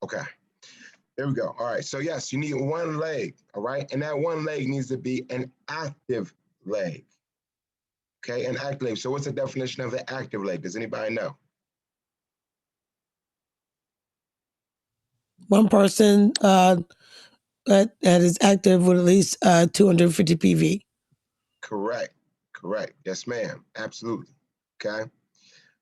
Okay, there we go. All right, so yes, you need one leg, all right? And that one leg needs to be an active leg, okay? An active leg. So what's the definition of an active leg? Does anybody know? One person that is active with at least 250 PV. Correct, correct. Yes, ma'am, absolutely, okay?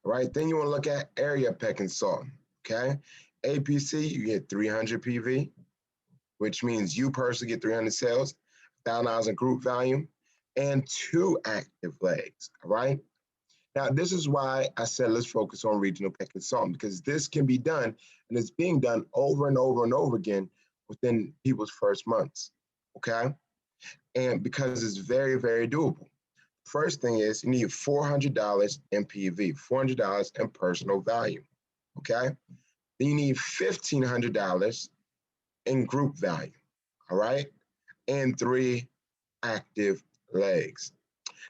All right, then you wanna look at area pet consultant, okay? APC, you get 300 PV, which means you personally get 300 sales, $1,000 in group value, and 2 active legs, all right? Now, this is why I said let's focus on regional pet consultant, because this can be done, and it's being done over and over and over again within people's first months, okay? And because it's very, very doable. First thing is you need $400 in PV, $400 in personal value, okay? Then you need $1,500 in group value, all right? And 3 active legs.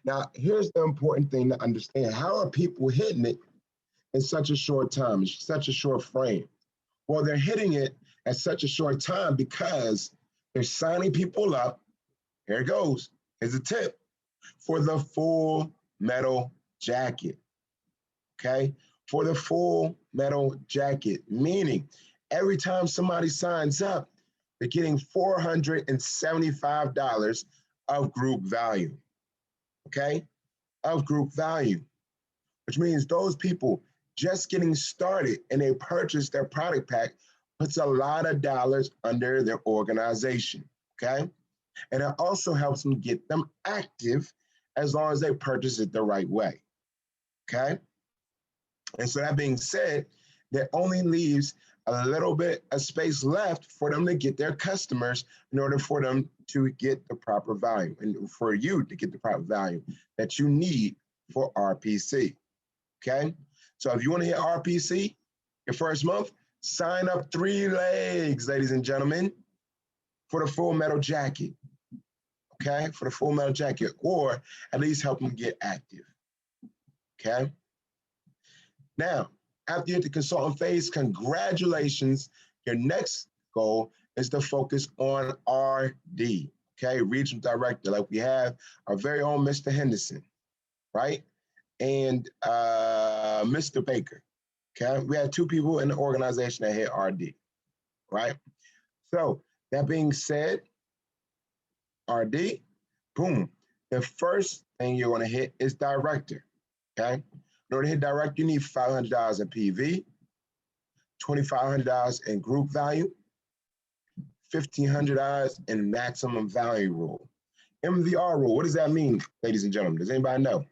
Now, here's the important thing to understand. How are people hitting it in such a short time, in such a short frame? Well, they're hitting it at such a short time because they're signing people up. Here it goes. Here's a tip for the full metal jacket. Okay? For the full metal jacket, meaning every time somebody signs up, they're getting $475 of group value. Okay? Of group value, which means those people just getting started and they purchase their product pack puts a lot of dollars under their organization, okay? And it also helps them get them active as long as they purchase it the right way, okay? And so that being said, that only leaves a little bit of space left for them to get their customers in order for them to get the proper value and for you to get the proper value that you need for RPC, okay? So if you want to hit RPC your first month, sign up 3 legs, ladies and gentlemen, for the full metal jacket, okay? For the full metal jacket, or at least help them get active, okay? Now, after you hit the consultant phase, congratulations. Your next goal is to focus on RD, okay? Regional director, like we have our very own Mr. Henderson, right? And Mr. Baker, okay? We had 2 people in the organization that hit RD, right? So that being said, RD, boom. The first thing you're gonna hit is director, okay? In order to hit director, you need $500 in PV, $2,500 in group value, $1,500 in maximum value rule. MVR rule, what does that mean, ladies and gentlemen? Does anybody know?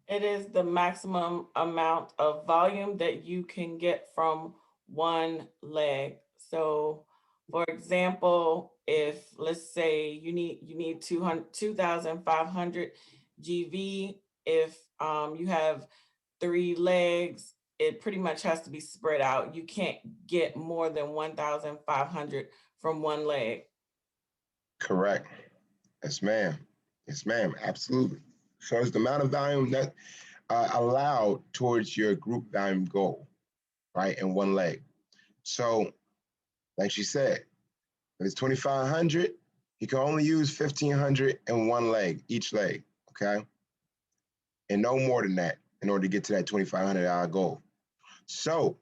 It is the maximum amount of volume that you can get from one leg. So for example, if let's say you need 2,500 GV, if you have 3 legs, it pretty much has to be spread out. You can't get more than 1,500 from one leg. Correct. Yes, ma'am. Yes, ma'am. Absolutely. So it's the amount of volume that allowed towards your group volume goal, right? In one leg. So, like she said, if it's 2,500, you can only use 1,500 in one leg, each leg, okay? And no more than that in order to get to that $2,500 goal. So,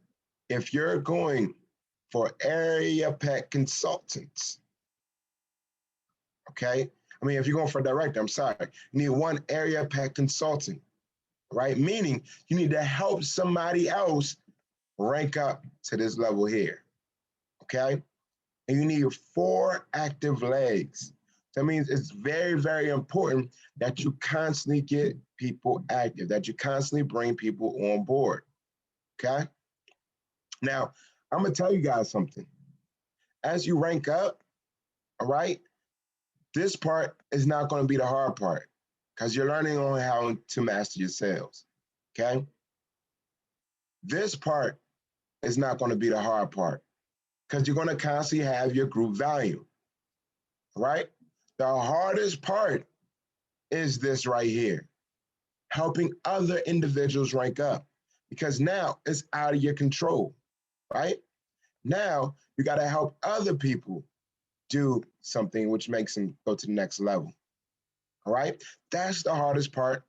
if you're going for area pet consultants, okay? I mean, if you're going for a director, I'm sorry, you need one area pet consultant, right? Meaning you need to help somebody else rank up to this level here, okay? And you need 4 active legs. That means it's very, very important that you constantly get people active, that you constantly bring people on board, okay? Now, I'm gonna tell you guys something. As you rank up, all right, this part is not gonna be the hard part because you're learning on how to master your sales, okay? This part is not gonna be the hard part because you're gonna constantly have your group value, right? The hardest part is this right here, helping other individuals rank up. because now it's out of your control, right? Now you got to help other people do something which makes them go to the next level. All right. That's the hardest part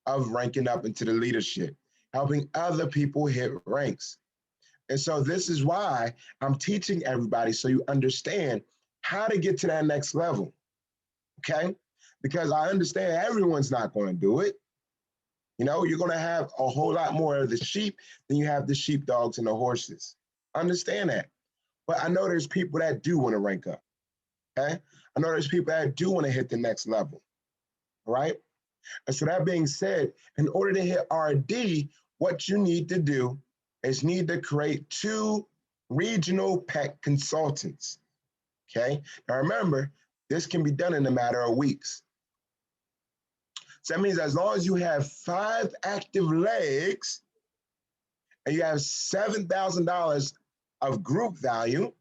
of ranking up into the leadership, helping other people hit ranks. And so this is why I'm teaching everybody so you understand how to get to that next level. Okay. Because I understand everyone's not going to do it. You know, you're going to have a whole lot more of the sheep than you have the sheepdogs and the horses. Understand that. But I know there's people that do want to rank up. Okay. I know there's people that do want to hit the next level. All right. And so that being said, in order to hit RD, what you need to do is need to create 2 regional pet consultants. Okay. Now remember, this can be done in a matter of weeks. So that means as long as you have 5 active legs and you have $7,000 of group value,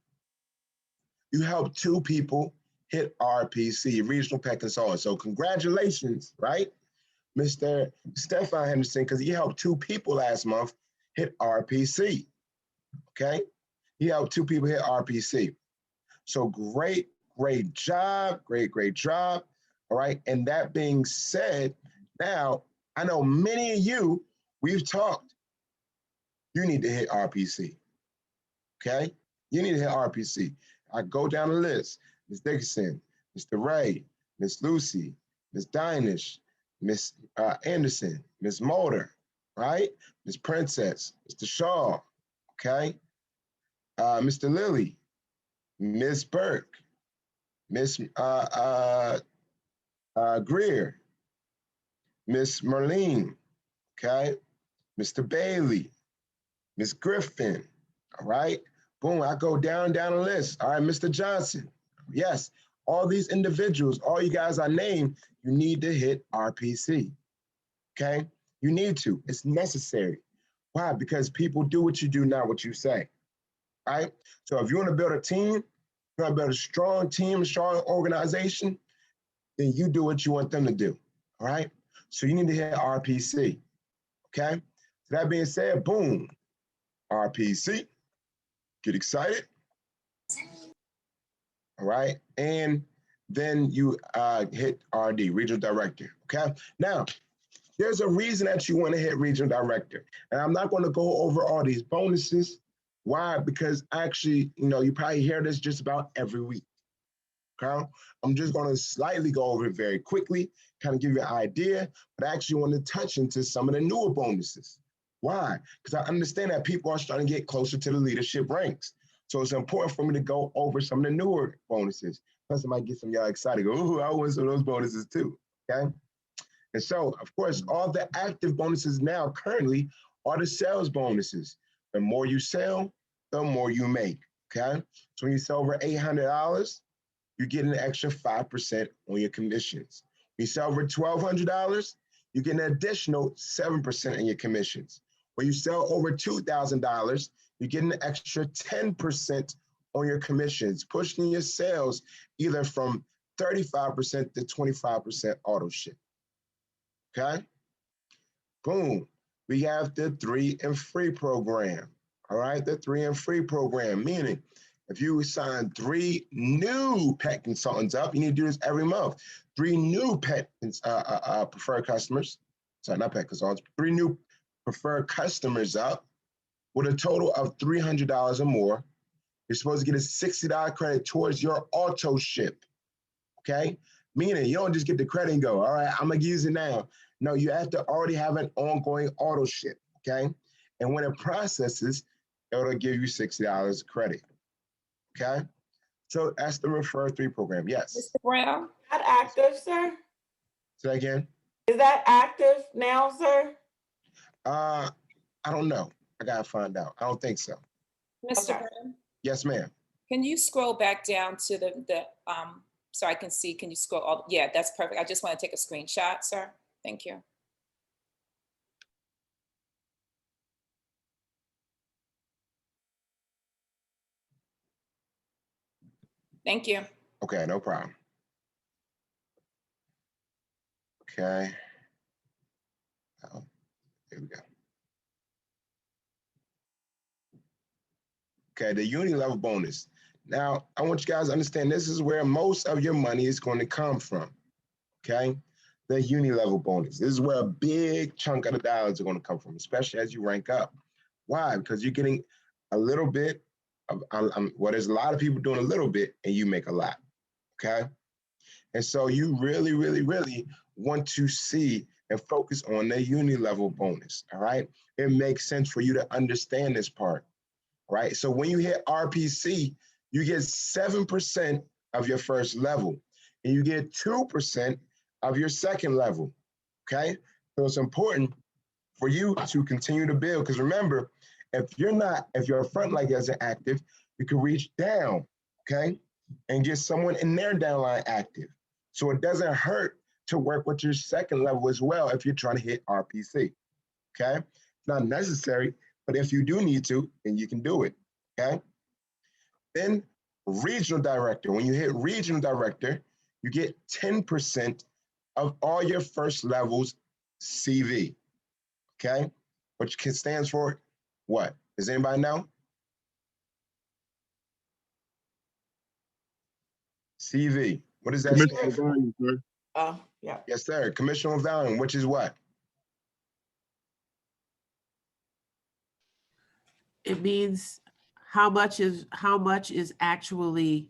you help 2 people hit RPC, regional pet consultant. So congratulations, right? Mr. Stefan Henderson, because he helped 2 people last month hit RPC, okay? He helped 2 people hit RPC. So great job, great job, all right? And that being said, now, I know many of you, we've talked, you need to hit RPC, okay? You need to hit RPC. I go down the list, Ms. Dickinson, Mr. Ray, Miss Lucy, Miss Dinish, Miss Anderson, Miss Mulder, right? Miss Princess, Mr. Shaw, okay? Mr. Lilly, Miss Burke, Miss Greer, Miss Merlene, okay? Mr. Bailey, Miss Griffin, all right? Boom, I go down the list. All right, Mr. Johnson, yes, all these individuals, all you guys I named, you need to hit RPC, okay? You need to, it's necessary. Why? Because people do what you do, not what you say, right? So if you wanna build a team, you wanna build a strong team, a strong organization, then you do what you want them to do, all right? So you need to hit RPC, okay? So that being said, boom, RPC, get excited, all right? And then you hit RD, Regional Director, okay? Now, there's a reason that you want to hit Regional Director. And I'm not going to go over all these bonuses. Why? Because actually, you know, you probably hear this just about every week, okay? I'm just going to slightly go over it very quickly, kind of give you an idea, but I actually want to touch into some of the newer bonuses. Why? Because I understand that people are starting to get closer to the leadership ranks. So it's important for me to go over some of the newer bonuses. Plus, I might get some of y'all excited. Go, ooh, I want some of those bonuses too, okay? And so, of course, all the active bonuses now currently are the sales bonuses. The more you sell, the more you make, okay? So when you sell over $800, you get an extra 5% on your commissions. When you sell over $1,200, you get an additional 7% in your commissions. When you sell over $2,000, you get an extra 10% on your commissions, pushing your sales either from 35% to 25% auto ship. Okay? Boom. We have the 3 and free program. All right, the 3 and free program, meaning if you sign 3 new pet consultants up, you need to do this every month. 3 new pet preferred customers, sorry, not pet consultants, 3 new preferred customers up with a total of $300 or more. You're supposed to get a $60 credit towards your auto ship, okay? Meaning you don't just get the credit and go, all right, I'm gonna use it now. No, you have to already have an ongoing auto ship, okay? And when it processes, it'll give you $60 credit, okay? So that's the Refer 3 program, yes. Mr. Brown? Is that active, sir? Say again? Is that active now, sir? I don't know. I gotta find out. I don't think so. Mr. Okay. Brown? Yes, ma'am. Can you scroll back down to the so I can see, can you scroll all, yeah, that's perfect. I just want to take a screenshot, sir. Thank you. Thank you. Okay, no problem. Okay. Oh, here we go. Okay, the uni level bonus. Now, I want you guys to understand this is where most of your money is going to come from. Okay, the uni level bonus. This is where a big chunk of the dollars are going to come from, especially as you rank up. Why? Because you're getting a little bit of, well, there's a lot of people doing a little bit and you make a lot. Okay, and so you really, really, really want to see and focus on the uni level bonus. All right, it makes sense for you to understand this part. Right, so when you hit RPC, you get 7% of your first level, and you get 2% of your second level. Okay, so it's important for you to continue to build, because remember, if your front leg isn't active, you can reach down, okay, and get someone in their downline active. So it doesn't hurt to work with your second level as well if you're trying to hit RPC, okay? It's not necessary, but if you do need to, then you can do it, okay? Then regional director. When you hit regional director, you get 10% of all your first levels CV, okay? Which stands for what? Does anybody know? CV. What does that Commission stand of for? value, sir. Yeah. Yes, sir. Commission on value, which is what? It means how much is actually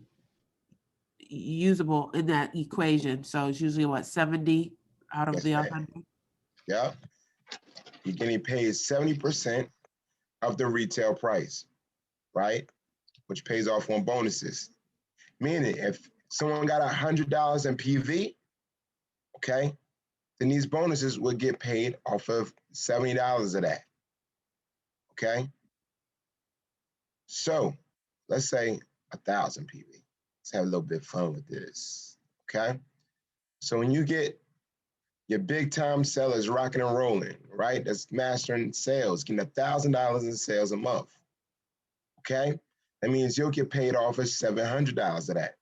usable in that equation. So it's usually what, 70 out of Yes, the ma'am. 100? Yeah. You're getting paid 70% of the retail price, right? Which pays off on bonuses. Meaning if someone got $100 in PV, okay, then these bonuses would get paid off of $70 of that, okay? So let's say 1,000 PV. Let's have a little bit of fun with this, okay? So when you get your big time sellers rocking and rolling, right? That's mastering sales, getting $1,000 in sales a month, okay? That means you'll get paid off of $700 of that,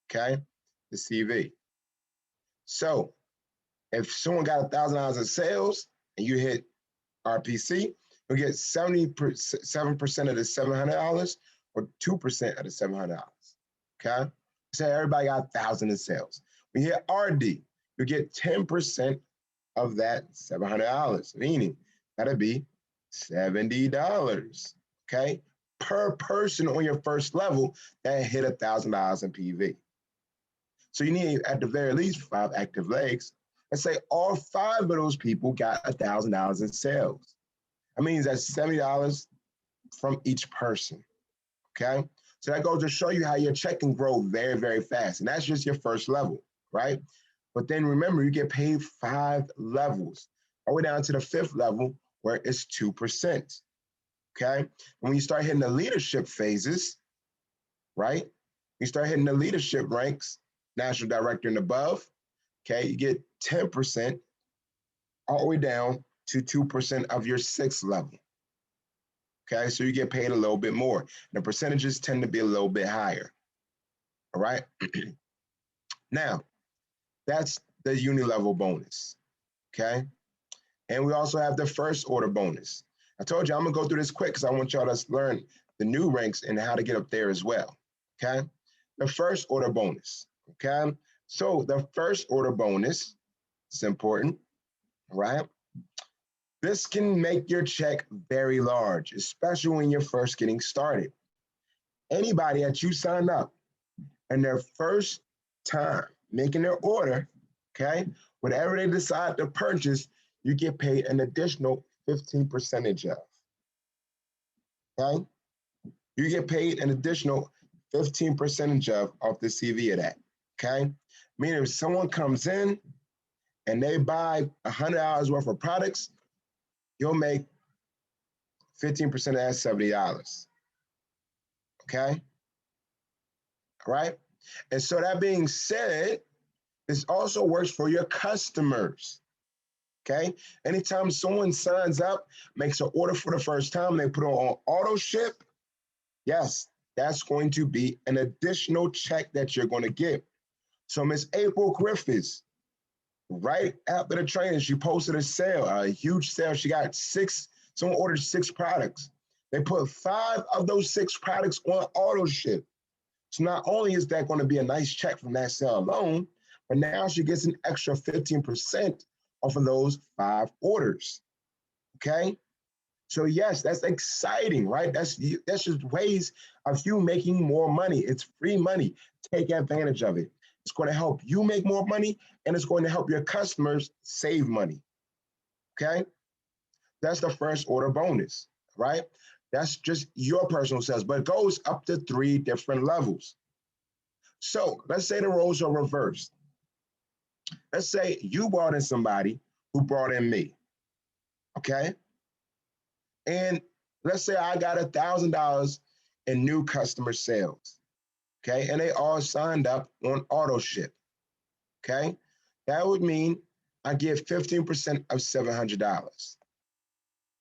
okay? The CV. So if someone got $1,000 in sales and you hit RPC, you'll get 7% of the $700 or 2% of the $700, okay? Say everybody got 1,000 in sales. When you hit RD, you get 10% of that $700, meaning that'd be $70, okay? Per person on your first level that hit $1,000 in PV. So you need at the very least 5 active legs. Let's say all 5 of those people got $1,000 in sales. That means that's $70 from each person, okay? So that goes to show you how your check can grow very, very fast. And that's just your first level, right? But then remember, you get paid 5 levels, all the way down to the 5th level where it's 2%, okay? And when you start hitting the leadership phases, right? You start hitting the leadership ranks, national director and above, okay? You get 10% all the way down to 2% of your 6th level. Okay, so you get paid a little bit more. The percentages tend to be a little bit higher. All right. Now, that's the uni level bonus. Okay. And we also have the first order bonus. I told you I'm gonna go through this quick because I want y'all to learn the new ranks and how to get up there as well. Okay. The first order bonus. Okay. So the first order bonus is important, right? This can make your check very large, especially when you're first getting started. Anybody that you sign up and their first time making their order, okay, whatever they decide to purchase, you get paid an additional 15% of, okay? You get paid an additional 15% of off the CV of that, okay? Meaning if someone comes in and they buy $100 worth of products, you'll make 15% of that $70, okay? All right? And so that being said, this also works for your customers, okay? Anytime someone signs up, makes an order for the first time, they put it on auto ship, yes, that's going to be an additional check that you're going to get. So Miss April Griffiths, right after the training, she posted a sale, a huge sale. She got someone ordered 6 products. They put 5 of those 6 products on auto ship. So not only is that going to be a nice check from that sale alone, but now she gets an extra 15% off of those 5 orders. Okay? So yes, that's exciting, right? That's just ways of you making more money. It's free money. Take advantage of it. It's going to help you make more money, and it's going to help your customers save money. Okay? That's the first order bonus, right? That's just your personal sales, but it goes up to 3 different levels. So let's say the roles are reversed. Let's say you brought in somebody who brought in me, okay? And let's say I got $1,000 in new customer sales, okay? And they all signed up on auto ship, okay? That would mean I get 15% of $700.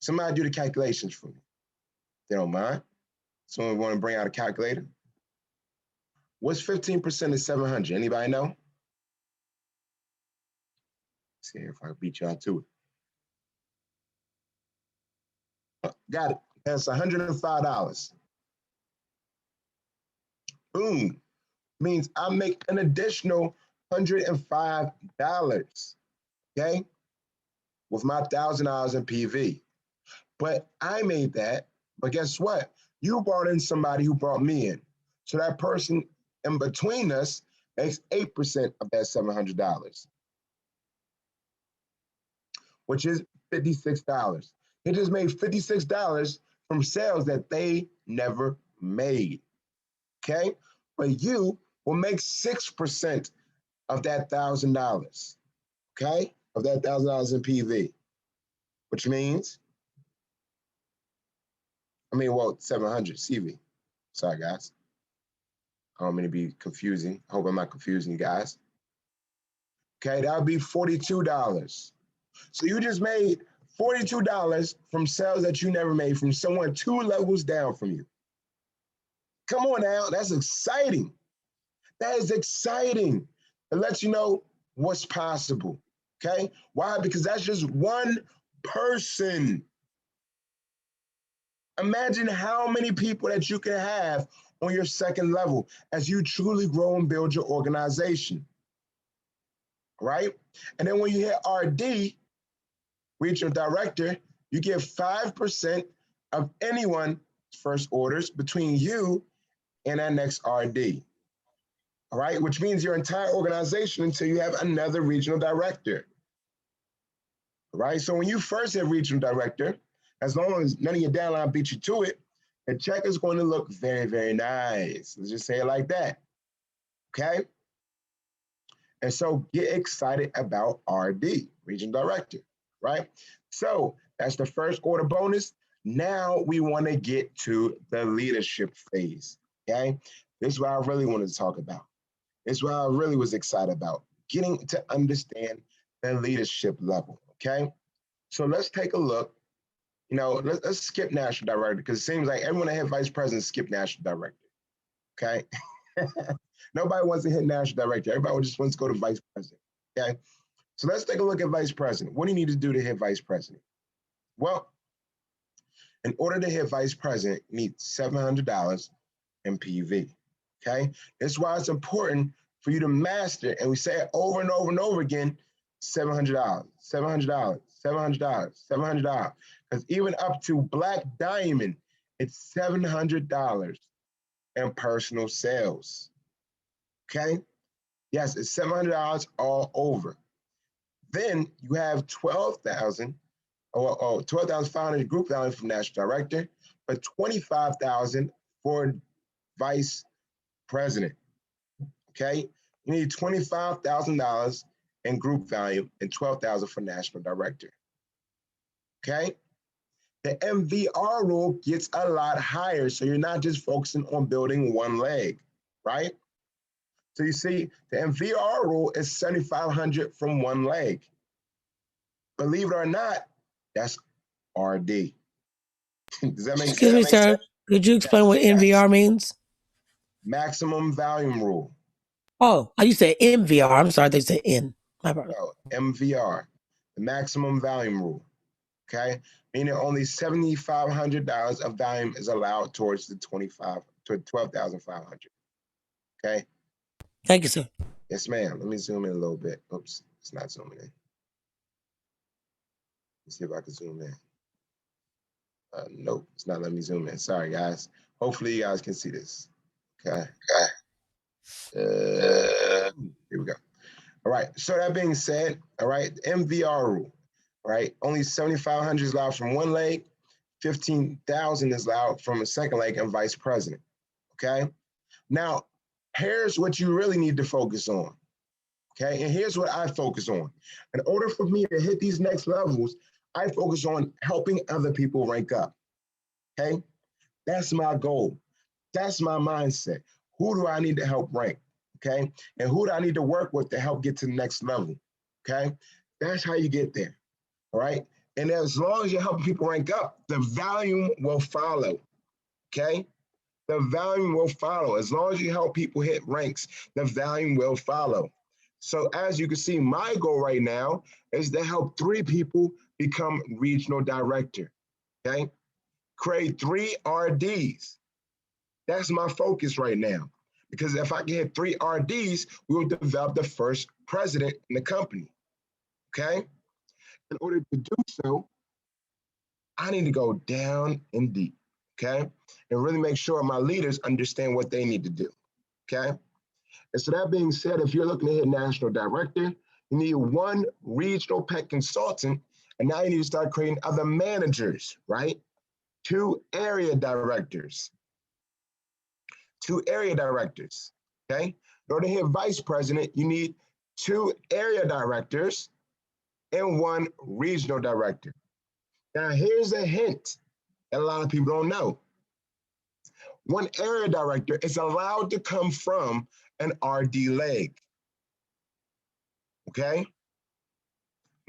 Somebody do the calculations for me. They don't mind. Someone want to bring out a calculator? What's 15% of 700? Anybody know? Let's see if I can beat y'all to it. Got it. That's $105. Boom. Means I make an additional $105, okay, with my $1,000 in PV. But I made that, but guess what? You brought in somebody who brought me in. So that person in between us makes 8% of that $700, which is $56. They just made $56 from sales that they never made, okay? But you will make 6% of that $1,000, okay? Of that $1,000 in PV, which means, 700 CV. Sorry, guys. I don't mean to be confusing. I hope I'm not confusing you guys. Okay, that would be $42. So you just made $42 from sales that you never made from someone 2 levels down from you. Come on now, that's exciting. That is exciting. It lets you know what's possible, okay? Why? Because that's just one person. Imagine how many people that you can have on your second level as you truly grow and build your organization, right? And then when you hit RD, regional director, you get 5% of anyone's first orders between you and that next RD, all right? Which means your entire organization until you have another regional director, all right? So when you first hit regional director, as long as none of your downline beat you to it, the check is going to look very, very nice. Let's just say it like that, okay? And so get excited about RD, regional director, right? So that's the first order bonus. Now we want to get to the leadership phase, okay? This is what I really wanted to talk about. This is what I really was excited about, getting to understand the leadership level, okay? So let's take a look. Let's skip national director because it seems like everyone that had vice president skipped national director, okay? Nobody wants to hit national director. Everybody just wants to go to vice president, okay? So let's take a look at vice president. What do you need to do to hit vice president? Well, in order to hit vice president, you need $700 in PV, okay? That's why it's important for you to master, and we say it over and over and over again, $700, $700, $700, $700. Because even up to Black Diamond, it's $700 in personal sales, okay? Yes, it's $700 all over. Then you have 12,000 or 12,500 group value from national director, but 25,000 for vice president, okay? You need $25,000 in group value and 12,000 for national director, okay? The MVR rule gets a lot higher, so you're not just focusing on building one leg, right? So you see, the MVR rule is 7,500 from one leg. Believe it or not, that's RD. Does that make sense? Excuse me, sir. Could you explain what NVR means? Maximum volume rule. Oh, you said MVR. I'm sorry, they said N. My bad. No, MVR, the maximum volume rule. Okay, meaning only $7,500 of volume is allowed towards the 12,500. Okay. Thank you, sir. Yes, ma'am. Let me zoom in a little bit. Oops, it's not zooming in. Let's see if I can zoom in. Nope, it's not letting me zoom in. Sorry, guys. Hopefully, you guys can see this. Okay. Here we go. All right. So that being said, all right, the MVR rule. All right, only 7,500 is allowed from one leg, 15,000 is allowed from a second leg, and vice president. Okay. Now, here's what you really need to focus on. Okay, and here's what I focus on. In order for me to hit these next levels, I focus on helping other people rank up. Okay, that's my goal. That's my mindset. Who do I need to help rank? Okay, and who do I need to work with to help get to the next level? Okay, that's how you get there. All right, and as long as you're helping people rank up, the volume will follow. Okay, the volume will follow. As long as you help people hit ranks, the volume will follow. So as you can see, my goal right now is to help 3 people become regional director, okay? Create 3 RDs. That's my focus right now. Because if I can hit 3 RDs, we will develop the first president in the company, okay? In order to do so, I need to go down and deep, okay? And really make sure my leaders understand what they need to do, okay? And so that being said, if you're looking to hit national director, you need 1 regional pet consultant, and now you need to start creating other managers, right? 2 area directors, 2 area directors, okay? In order to hit vice president, you need 2 area directors and 1 regional director. Now, here's a hint that a lot of people don't know. 1 area director is allowed to come from an RD leg. Okay?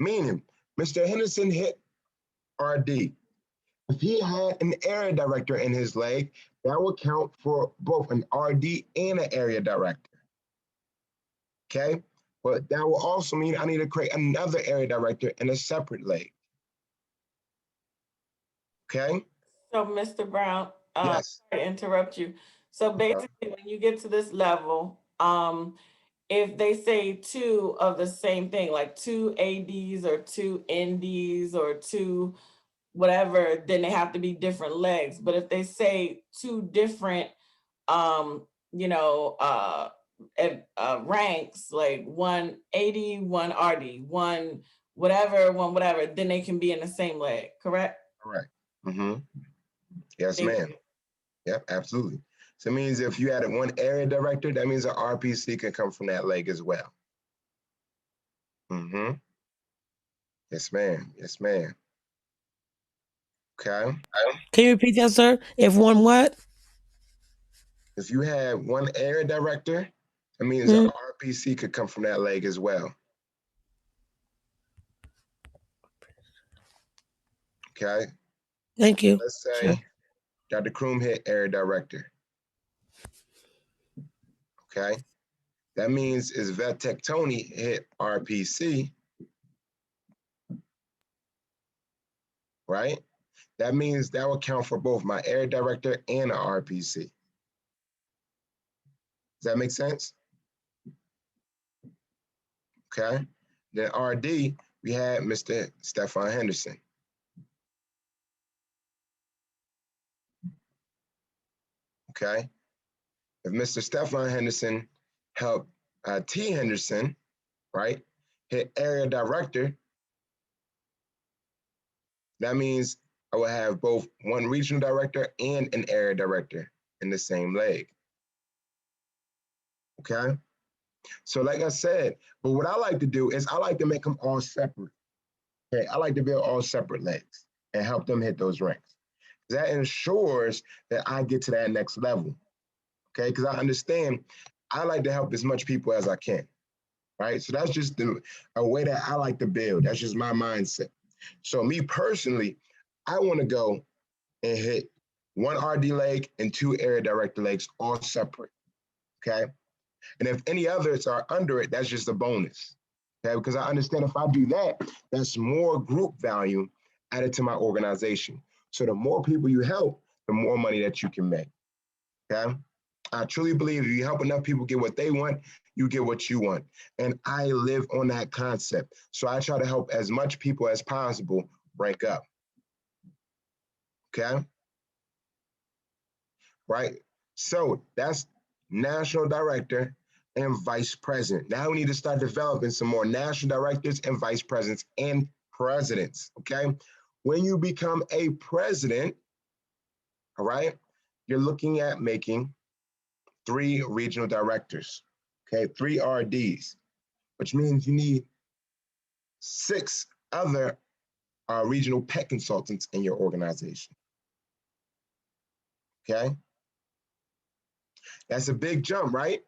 Meaning, Mr. Henderson hit RD. If he had an area director in his leg, that would count for both an RD and an area director. Okay? But that will also mean I need to create another area director in a separate leg. Okay? So, Mr. Brown, Yes. sorry to interrupt you. So basically, when you get to this level, if they say 2 of the same thing, like 2 ADs or 2 NDs or 2 whatever, then they have to be different legs. But if they say 2 different, you know, ranks, like 1 AD, 1 RD, 1 whatever, then they can be in the same leg, correct? Correct. Mm-hmm. Yes, Thank ma'am. Yep, absolutely. So it means if you added 1 area director, that means an RPC can come from that leg as well. Mm-hmm. Yes, ma'am. Yes, ma'am. Okay. Can you repeat that, sir? If 1 what? If you had 1 area director, that means an RPC could come from that leg as well. Okay. Thank you. Let's say Sure. Dr. Kroom hit area director. Okay. That means is VetTech Tony hit RPC, right? That means that will count for both my area director and an RPC. Does that make sense? Okay. Then RD, we had Mr. Stefan Henderson. Okay. If Mr. Stefan Henderson helped T. Henderson, right, hit area director, that means I will have both 1 regional director and an area director in the same leg. Okay. So like I said, but what I like to do is I like to make them all separate. Okay. I like to build all separate legs and help them hit those ranks. That ensures that I get to that next level. Okay. Because I understand I like to help as much people as I can. Right. So that's just a way that I like to build. That's just my mindset. So me personally, I want to go and hit 1 RD leg and 2 area director legs all separate. Okay. And if any others are under it, that's just a bonus. Okay. Because I understand if I do that, that's more group value added to my organization. So the more people you help, the more money that you can make. Okay. I truly believe if you help enough people get what they want, you get what you want. And I live on that concept. So I try to help as much people as possible rank up. Okay. Right. So that's national director and vice president. Now we need to start developing some more national directors and vice presidents and presidents. Okay. When you become a president, all right, you're looking at making 3 regional directors, okay, 3 RDs, which means you need 6 other regional pet consultants in your organization, okay? That's a big jump, right?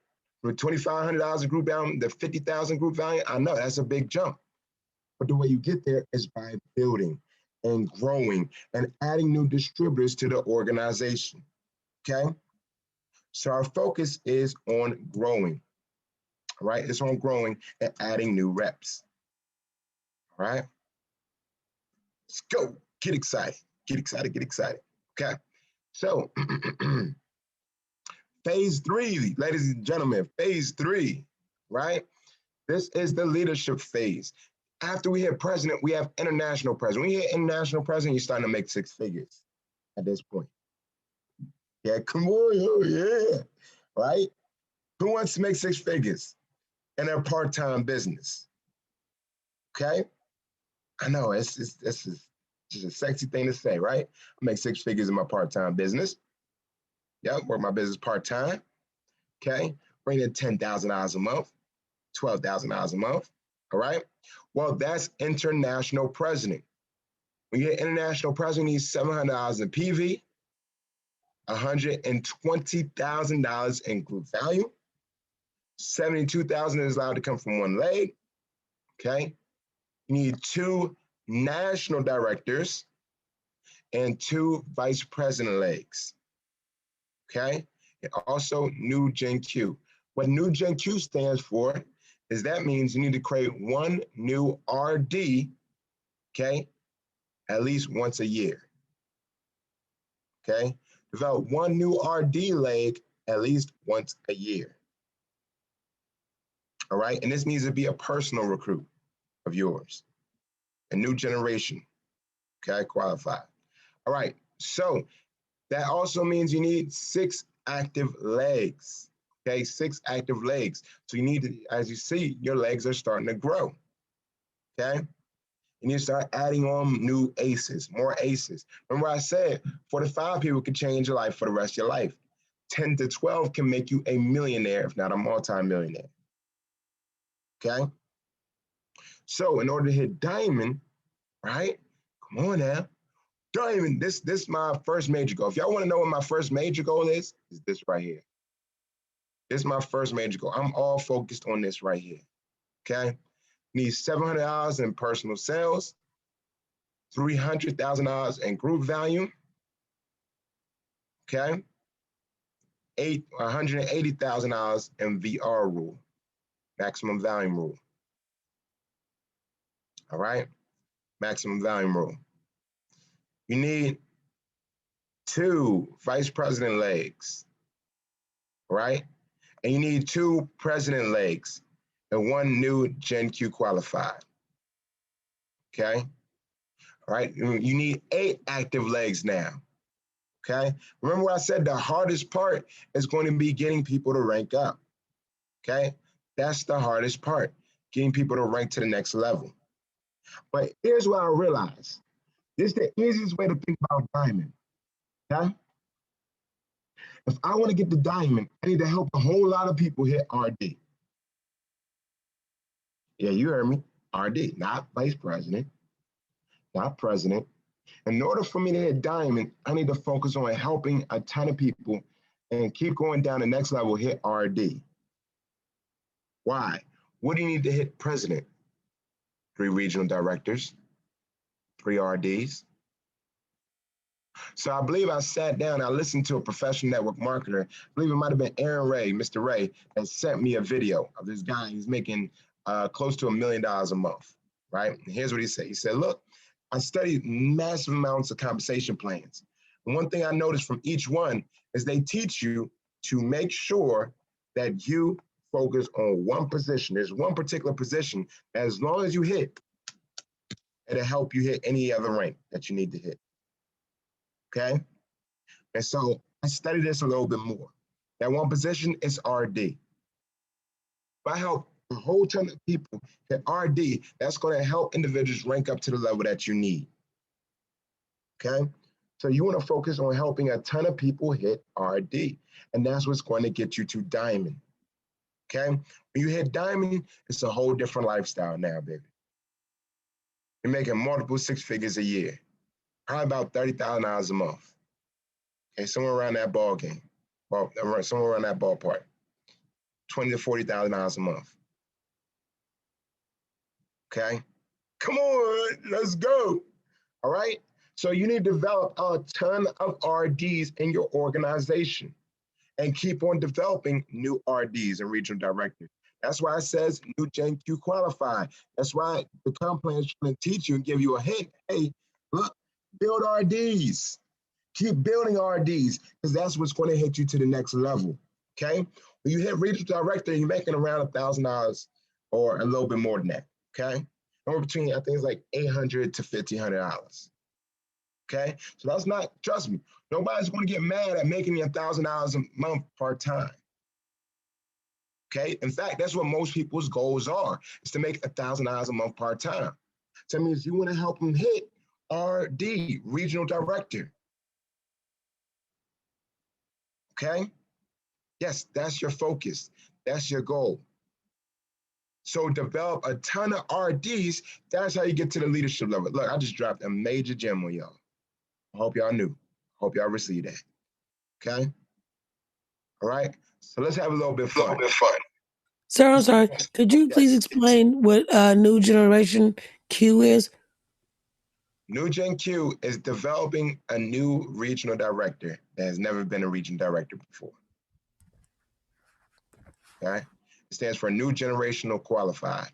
From $2,500 a group value to 50,000 group value, I know that's a big jump. But the way you get there is by building and growing and adding new distributors to the organization, okay? So our focus is on growing, right? It's on growing and adding new reps, all right? Let's go, get excited, get excited, get excited, okay? So phase 3, ladies and gentlemen, phase 3, right? This is the leadership phase. After we hit president, we have international president. When you hit international president, you're starting to make 6 figures at this point. Yeah, come on, oh yeah, right? Who wants to make 6 figures in their part-time business? Okay? I know, it's just a sexy thing to say, right? I make 6 figures in my part-time business. Yep, work my business part-time. Okay? Bring in $10,000 a month, $12,000 a month. All right? Well, that's international president. When you get international president, you need $700 in PV, $120,000 in group value. 72,000 is allowed to come from one leg. Okay? You need 2 national directors and 2 vice president legs. Okay? And also new Gen Q. What new Gen Q stands for is that means you need to create 1 new RD, okay, at least once a year. Okay? Develop 1 new RD leg at least once a year. All right? And this needs to be a personal recruit of yours, a new generation, okay, qualified. All right, so that also means you need 6 active legs, okay, 6 active legs. So you need to, as you see, your legs are starting to grow, okay? You need to start adding on new aces, more aces. Remember I said 4 to 5 people can change your life for the rest of your life. 10 to 12 can make you a millionaire, if not a multi-millionaire, okay? So in order to hit diamond, right? Come on now. Diamond, this is my first major goal. If y'all want to know what my first major goal is this right here. This is my first major goal. I'm all focused on this right here, okay? Need $700 in personal sales, $300,000 in group value, okay? $180,000 in VR rule, maximum volume rule. All right, maximum volume rule. You need 2 vice president legs, right? And you need 2 president legs and 1 new Gen Q qualified, okay? All right, you need 8 active legs now, okay? Remember what I said, the hardest part is going to be getting people to rank up, okay? That's the hardest part, getting people to rank to the next level. But here's what I realized. This is the easiest way to think about diamond, okay? If I want to get the diamond, I need to help a whole lot of people hit RD. Yeah, you heard me, RD, not vice president, not president. In order for me to hit diamond, I need to focus on helping a ton of people and keep going down the next level, hit RD. Why? What do you need to hit president? 3 regional directors, 3 RDs. So I believe I sat down, I listened to a professional network marketer, I believe it might have been Aaron Ray, Mr. Ray, that sent me a video of this guy. He's making close to $1 million a month, right? And here's what he said. He said, look, I studied massive amounts of compensation plans. And one thing I noticed from each one is they teach you to make sure that you focus on one position. There's one particular position that as long as you hit, it'll help you hit any other rank that you need to hit. Okay? And so I studied this a little bit more. That one position is RD. If I help a whole ton of people hit RD, that's going to help individuals rank up to the level that you need. Okay? So you want to focus on helping a ton of people hit RD. And that's what's going to get you to diamond. Okay? When you hit diamond, it's a whole different lifestyle now, baby. You're making multiple six figures a year, probably about $30,000 a month. Okay, somewhere around that ball game. Well, somewhere around that ballpark. $20,000 to $40,000 a month. Okay? Come on, let's go. All right? So you need to develop a ton of RDs in your organization and keep on developing new RDs and regional directors. That's why it says new Gen Q qualified. That's why the comp plan is trying to teach you and give you a hint. Hey, look, build RDs. Keep building RDs because that's what's going to hit you to the next level. Okay? When you hit regional director, you're making around $1,000 or a little bit more than that. Okay? Somewhere between, I think it's like $800 to $1,500. Okay? So that's not, trust me, nobody's going to get mad at making you $1,000 a month part-time. Okay? In fact, that's what most people's goals are, is to make $1,000 a month part-time. So that means you want to help them hit RD, regional director. Okay? Yes, that's your focus. That's your goal. So develop a ton of RDs. That's how you get to the leadership level. Look, I just dropped a major gem on y'all. I hope y'all knew. I hope y'all received that. Okay? All right? So let's have a little bit of fun. Sir, I'm sorry. Could you please explain what new generation Q is? New Gen Q is developing a new regional director that has never been a regional director before. Okay? It stands for New Generational Qualified.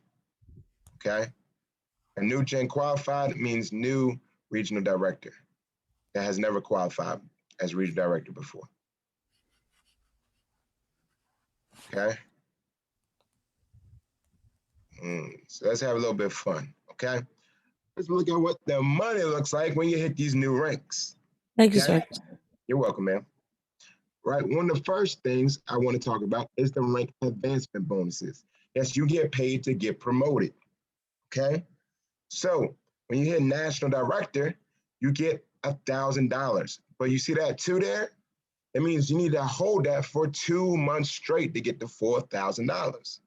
Okay? A new Gen Qualified means new regional director that has never qualified as regional director before. Okay? So let's have a little bit of fun. Okay? Let's look at what the money looks like when you hit these new ranks. Thank you, sir. You're welcome, ma'am. Right, one of the first things I want to talk about is the rank advancement bonuses. Yes, you get paid to get promoted, okay? So when you hit national director, you get $1,000. But you see that two there? It means you need to hold that for 2 months straight to get the $4,000,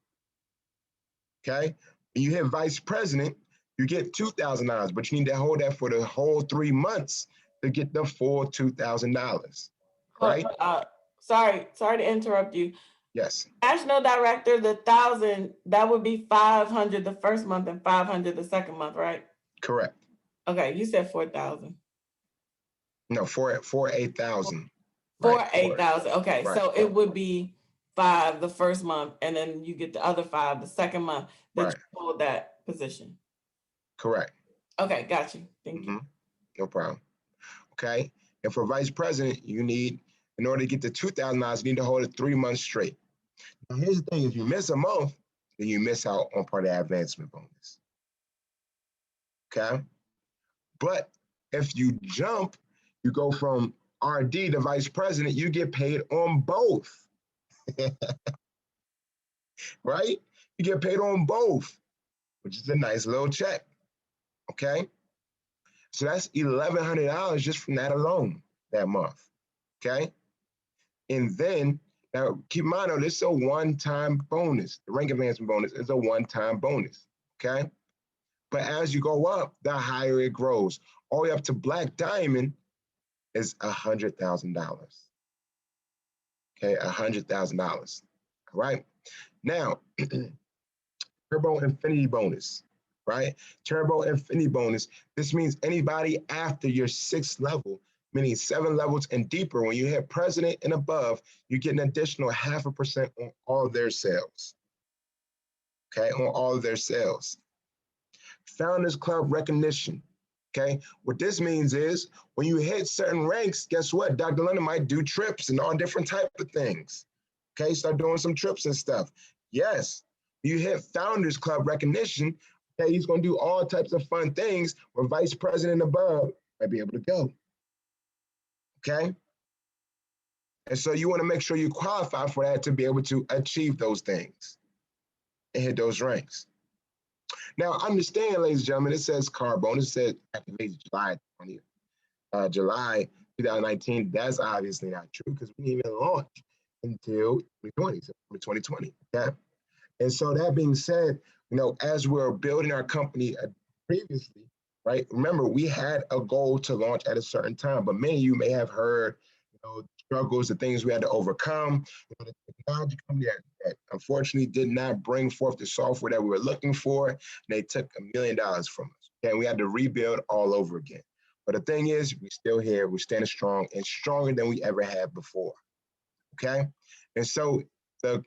okay? When you hit vice president, you get $2,000, but you need to hold that for the whole 3 months to get the full $2,000. Right? Sorry to interrupt you. Yes. National director, the 1,000, that would be 500 the first month and 500 the second month, right? Correct. Okay, you said 4,000. No, for 8,000. For 8,000. Okay, Right. so it would be 5 the first month, and then you get the other 5 the second month that you hold that position. Correct. Okay, got you. Thank you. No problem. Okay. And for vice president, you need, in order to get the $2,000, you need to hold it 3 months straight. Now, here's the thing: if you miss a month, then you miss out on part of the advancement bonus. Okay. But if you jump, you go from RD to vice president, you get paid on both. Right? You get paid on both, which is a nice little check. Okay. So that's $1,100 just from that alone that month. Okay. And then, now keep in mind, this is a one-time bonus. The rank advancement bonus is a one-time bonus. Okay. But as you go up, the higher it grows. All the way up to black diamond is $100,000. Okay. $100,000. All right. Now, Turbo Infinity bonus, right? Turbo Infinity bonus. This means anybody after your 6th level, meaning 7 levels and deeper, when you hit president and above, you get an additional 0.5% on all of their sales. Okay, on all of their sales. Founders Club recognition. Okay, what this means is when you hit certain ranks, guess what? Dr. London might do trips and all different type of things. Okay, start doing some trips and stuff. Yes, you hit Founders Club recognition. Okay, he's going to do all types of fun things where vice president above might be able to go. Okay, and so you want to make sure you qualify for that to be able to achieve those things and hit those ranks. Now, understand, ladies and gentlemen, it says car bonus, it says activated July 2019. That's obviously not true because we didn't even launch until 2020, September 2020. Okay. And so that being said, as we're building our company previously, right? Remember, we had a goal to launch at a certain time, but many of you may have heard, struggles, the things we had to overcome. The technology company that unfortunately did not bring forth the software that we were looking for, and they took $1 million from us. And we had to rebuild all over again. But the thing is, we're still here, we're standing strong and stronger than we ever had before. Okay? And so the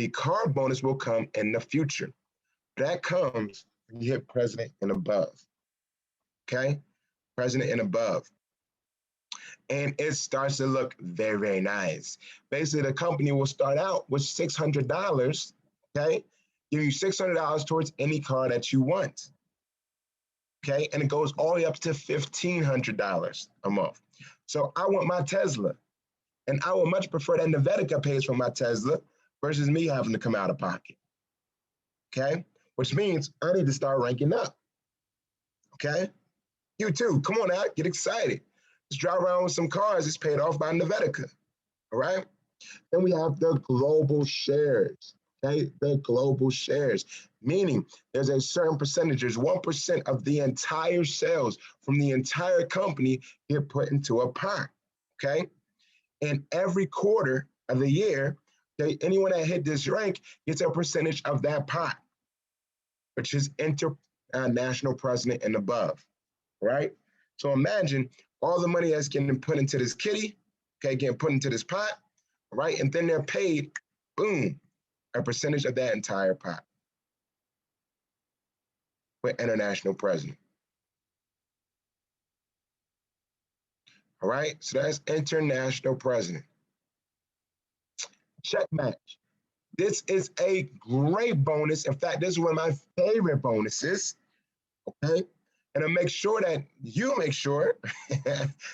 car bonus will come in the future. That comes when you hit president and above. Okay? President and above. And it starts to look very, very nice. Basically, the company will start out with $600, okay? Give you $600 towards any car that you want, okay? And it goes all the way up to $1,500 a month. So I want my Tesla, and I would much prefer that NeVetica pays for my Tesla versus me having to come out of pocket, okay? Which means I need to start ranking up, okay? You too, come on out, get excited. Just drive around with some cars, it's paid off by NeVetica, all right? Then we have the global shares, okay? The global shares, meaning there's a certain percentage, there's 1% of the entire sales from the entire company get put into a pot, okay? And every quarter of the year, okay, anyone that hit this rank gets a percentage of that pot, which is international president and above, right? So imagine all the money that's getting put into this kitty, okay, getting put into this pot, right? And then they're paid, boom, a percentage of that entire pot with international president. All right, so that's international president. Check match. This is a great bonus. In fact, this is one of my favorite bonuses, okay? And to make sure that you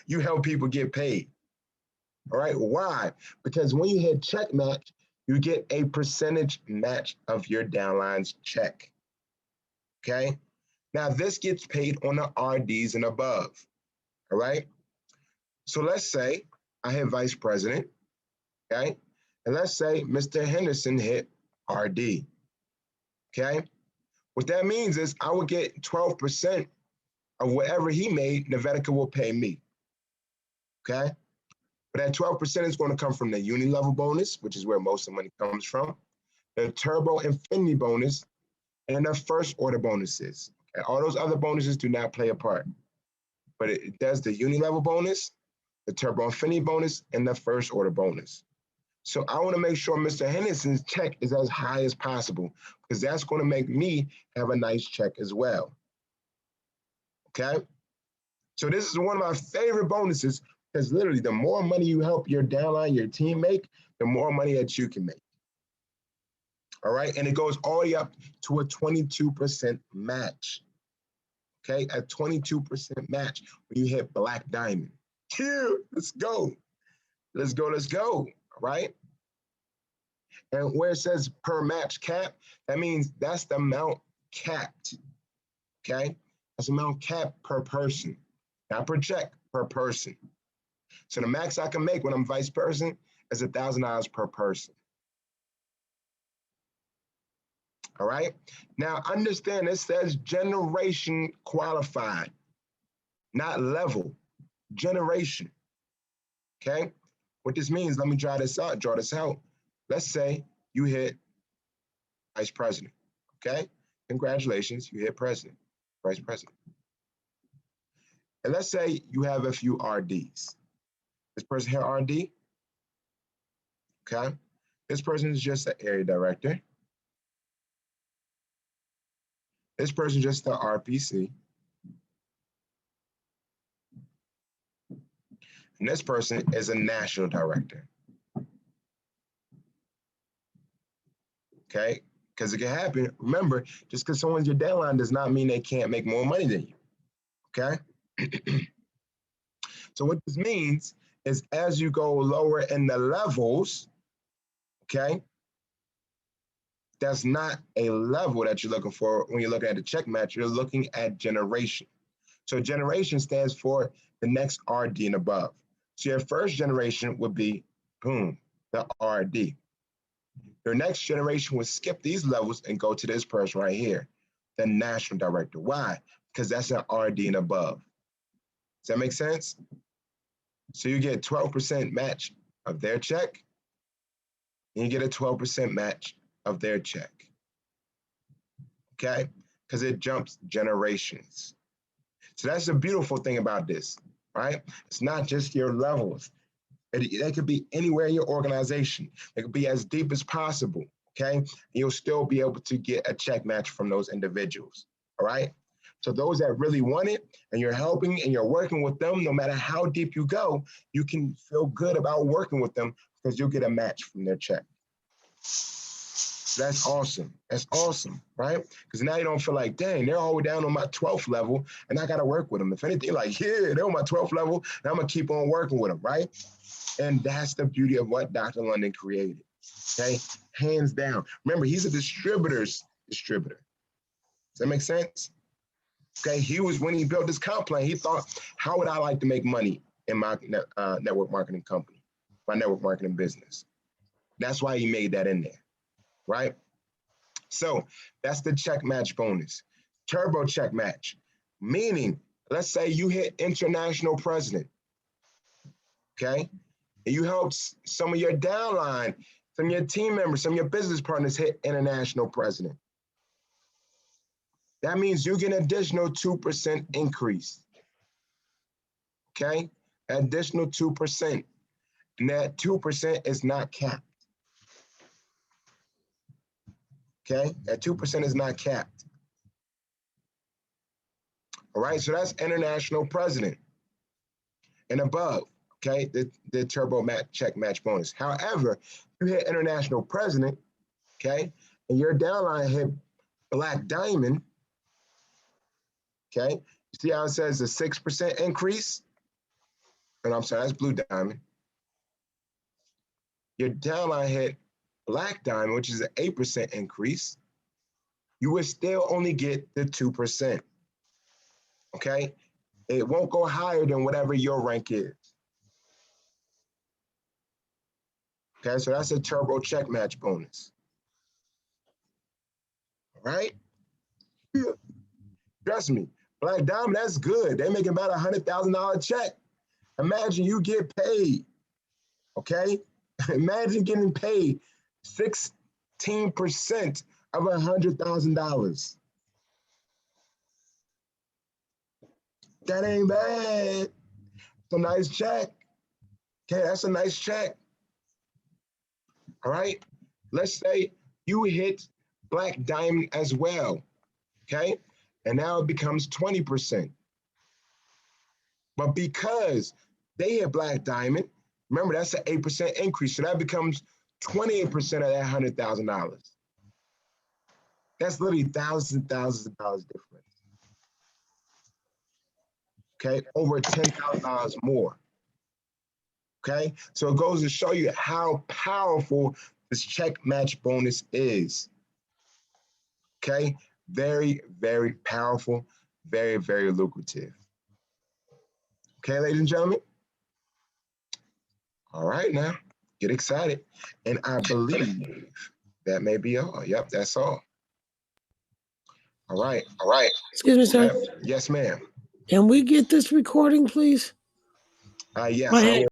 you help people get paid. All right, why? Because when you hit check match, you get a percentage match of your downline's check, okay? Now this gets paid on the RDs and above, all right? So let's say I hit vice president, okay? And let's say Mr. Henderson hit RD, okay? What that means is I would get 12% of whatever he made, NeVetica will pay me, okay? But that 12% is going to come from the uni-level bonus, which is where most of the money comes from, the turbo infinity bonus, and the first order bonuses. Okay? All those other bonuses do not play a part, but it does the uni-level bonus, the turbo infinity bonus, and the first order bonus. So I want to make sure Mr. Henderson's check is as high as possible because that's going to make me have a nice check as well. Okay? So this is one of my favorite bonuses because literally the more money you help your downline, your team make, the more money that you can make. All right? And it goes all the way up to a 22% match. Okay? A 22% match when you hit Black Diamond. Here, let's go. Let's go, let's go. All right? And where it says per match cap, that means that's the amount capped. Okay? That's the amount capped per person, not per check, per person. So the max I can make when I'm vice president is $1,000 per person. All right? Now understand it says generation qualified, not level, generation. Okay? What this means, let me draw this out. Let's say you hit vice president. Okay? Congratulations, you hit president, vice president. And let's say you have a few RDs. This person here, RD. Okay? This person is just the area director. This person is just the RPC. And this person is a national director. Okay, because it can happen. Remember, just because someone's your downline does not mean they can't make more money than you. Okay. So what this means is as you go lower in the levels, okay, that's not a level that you're looking for when you're looking at the check match. You're looking at generation. So generation stands for the next RD and above. So your first generation would be, boom, the RD. Your next generation would skip these levels and go to this person right here, the national director. Why? Because that's an RD and above. Does that make sense? So you get 12% match of their check, and you get a 12% match of their check. Okay? Because it jumps generations. So that's the beautiful thing about this, right? It's not just your levels. They could be anywhere in your organization. It could be as deep as possible, okay? And you'll still be able to get a check match from those individuals, all right? So those that really want it and you're helping and you're working with them, no matter how deep you go, you can feel good about working with them because you'll get a match from their check. That's awesome. That's awesome, right? Because now you don't feel like, dang, they're all the way down on my 12th level and I got to work with them. If anything, like, yeah, they're on my 12th level and I'm going to keep on working with them, right? And that's the beauty of what Dr. London created, okay? Hands down. Remember, he's a distributor's distributor. Does that make sense? Okay, he was, when he built this comp plan, he thought, how would I like to make money in my network marketing company, my network marketing business? That's why he made that in there, right? So that's the check match bonus. Turbo check match, meaning, let's say you hit international president, okay? And you helped some of your downline, some of your team members, some of your business partners hit international president. That means you get an additional 2% increase. Okay? Additional 2%. And that 2% is not capped. Okay? That 2% is not capped. All right, so that's international president and above. Okay, the turbo check match bonus. However, you hit international president, okay, and your downline hit black diamond, okay, you see how it says a 6% increase? And I'm sorry, that's blue diamond. Your downline hit black diamond, which is an 8% increase. You would still only get the 2%, okay? It won't go higher than whatever your rank is. Okay, so that's a turbo check match bonus. All right? Yeah. Trust me, black diamond, that's good. They're making about $100,000 check. Imagine you get paid, okay? Imagine getting paid 16% of $100,000. That ain't bad. It's a nice check. Okay, that's a nice check. All right, let's say you hit black diamond as well, okay? And now it becomes 20%. But because they hit black diamond, remember that's an 8% increase, so that becomes 28% of that $100,000. That's literally thousands and thousands of dollars difference. Okay, over $10,000 more. Okay, so it goes to show you how powerful this check match bonus is. Okay, very, very powerful, very, very lucrative. Okay, ladies and gentlemen. All right, now get excited. And I believe that may be all. Yep, that's all. All right. All right. Excuse me, sir. Yes, ma'am. Can we get this recording, please? Yes, My I hand- will.